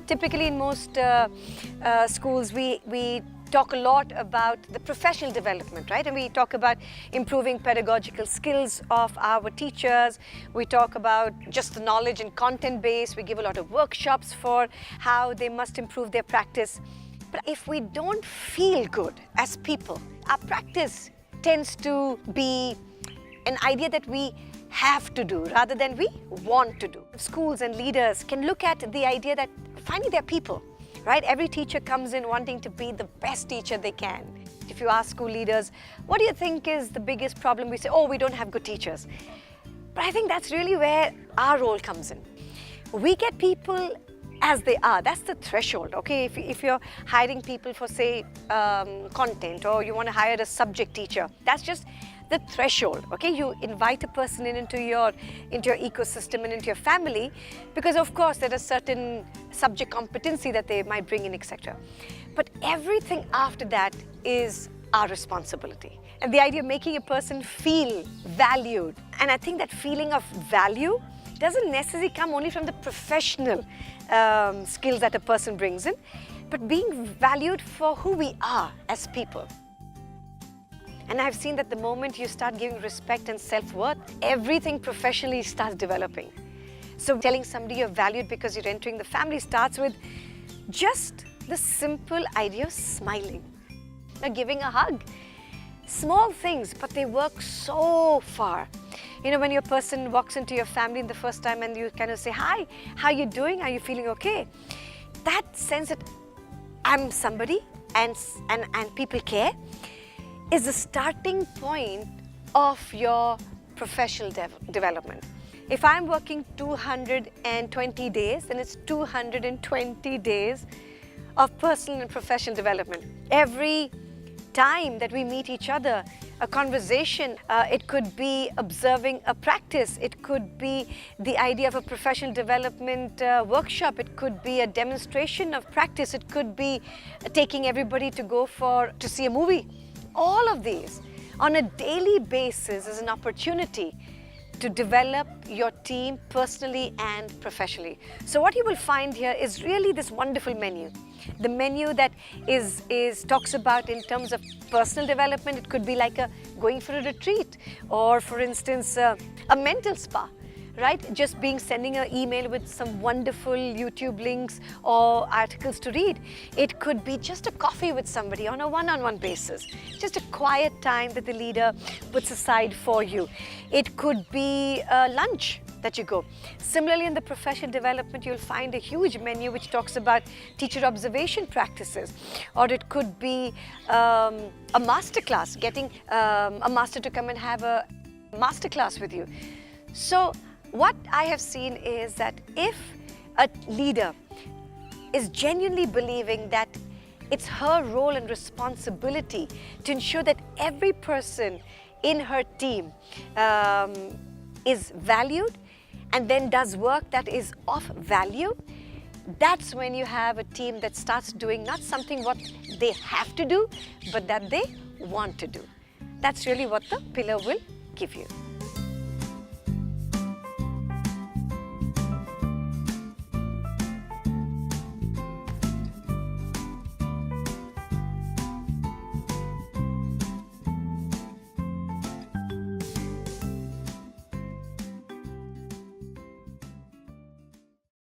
Typically in most schools, we talk a lot about the professional development, right? And we talk about improving pedagogical skills of our teachers. We talk about just the knowledge and content base. We give a lot of workshops for how they must improve their practice. But if we don't feel good as people, our practice tends to be an idea that we have to do rather than we want to do. Schools and leaders can look at the idea that finding their people, right? Every teacher comes in wanting to be the best teacher they can. If you ask school leaders, what do you think is the biggest problem? We say, oh, we don't have good teachers. But I think that's really where our role comes in. We get people as they are. That's the threshold, okay? If you're hiring people for, say, content, or you want to hire a subject teacher, that's just the threshold, okay? You invite a person into your ecosystem and into your family because, of course, there is certain subject competency that they might bring in, etc. But everything after that is our responsibility. And the idea of making a person feel valued. And I think that feeling of value doesn't necessarily come only from the professional skills that a person brings in, but being valued for who we are as people. And I've seen that the moment you start giving respect and self-worth, everything professionally starts developing. So telling somebody you're valued because you're entering the family starts with just the simple idea of smiling, or giving a hug. Small things, but they work so far. You know, when your person walks into your family the first time and you kind of say, hi, how are you doing? Are you feeling okay? That sense that I'm somebody and people care is the starting point of your professional development. If I'm working 220 days, then it's 220 days of personal and professional development. Every time that we meet each other, a conversation, it could be observing a practice, it could be the idea of a professional development workshop, it could be a demonstration of practice, it could be taking everybody to see a movie. All of these on a daily basis is an opportunity to develop your team personally and professionally. So what you will find here is really this wonderful menu. The menu that talks about in terms of personal development. It could be like going for a retreat, or for instance, a mental spa, right? Just sending an email with some wonderful YouTube links or articles to read. It could be just a coffee with somebody on a one-on-one basis, just a quiet time that the leader puts aside for you. It could be lunch that you go. Similarly, in the professional development, you'll find a huge menu which talks about teacher observation practices, or it could be a masterclass, getting a master to come and have a masterclass with you. So what I have seen is that if a leader is genuinely believing that it's her role and responsibility to ensure that every person in her team is valued and then does work that is of value, that's when you have a team that starts doing not something what they have to do, but that they want to do. That's really what the pillar will give you.